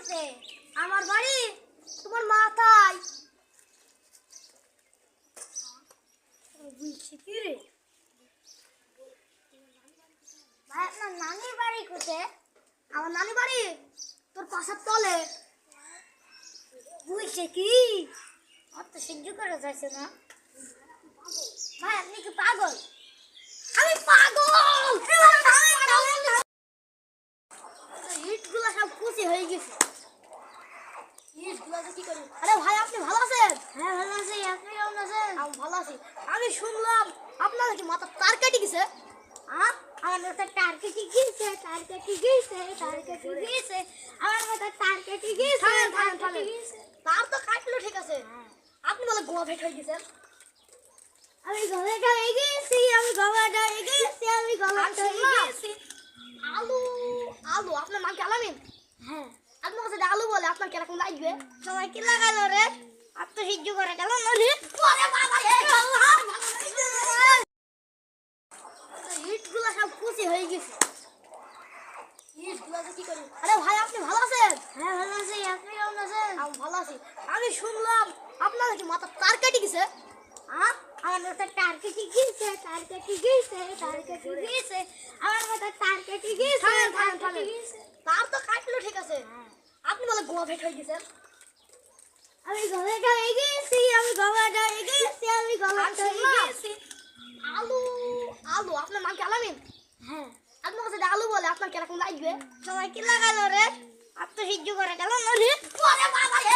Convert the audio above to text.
কোথায়? আমার বাড়ি তোমার মাথায়। বুঝছি কি রে ভাই, আপনার নানির বাড়ি কোথায়? আমার নানি বাড়ি তোর পাশার তলে। বুঝছে কি অত সহ্য করে যাচ্ছে না ভাই, আপনি কি পাগল? আমি পাগল। ইটগুলো সব খুশি হয়ে গেছে। ইটগুলো কি করি? আরে ভাই, আপনি ভালো আছেন? হ্যাঁ ভালো আছি, আপনি কেমন আছেন? আমি ভালো আছি। আমি শুনলাম আপনার কি মাথার তার কেটে গেছে। আমার মাথার তার কেটে গেছে, তার কেটে গেছে, তার কেটে গেছে, আমার মাথার তার কেটে গেছে, তার কেটে গেছে। তার তো কাটলো ঠিক আছে, আপনি বলে গোয়া ভেট হয়ে গেছেন। আমি গলাটা হয়ে গেছি, আমি গলাটা হয়ে গেছি, আমি গলাটা হয়ে গেছি। আলু আলু আপনার মা আলামিন? হ্যাঁ। আপনার কাছে আলু বলে আপনার কিরকম লাগবে? সবাই কি লাগালো রে? আর তো হিজ্জু করে গেল না রে। ওরে বাবা রে, ইটগুলো সব খুশি হয়ে গেছে। ইটগুলো কি করি? আরে ভাই, আপনি ভালো আছেন? হ্যাঁ ভালো আছি, আপনি কেমন আছেন? আমি ভালো আছি। আমি শুনলাম আপনার কি মাথার তার কেটে গেছে। আমার মাথার তার কেটে গেছে, তার কেটে গেছে, তার কেটে গেছে, আমার মাথার তার কেটে গেছে, তার কেটে গেছে। তার তো কাটলো ঠিক আছে, আপনি বলে গোয়া ভেট হয়ে গেছেন। আমি গলাটা হয়ে গেছি, আমি গলাটা হয়ে গেছি, আমি গলাটা হয়ে গেছি। আলু আলু আপনার মা আলামিন? হ্যাঁ। আপনার কাছে আলু বলে আপনার কিরকম লাগবে? সবাই কি লাগালো রে? আর তো হিজ্জু করে গেল না রে। ওরে বাবা রে,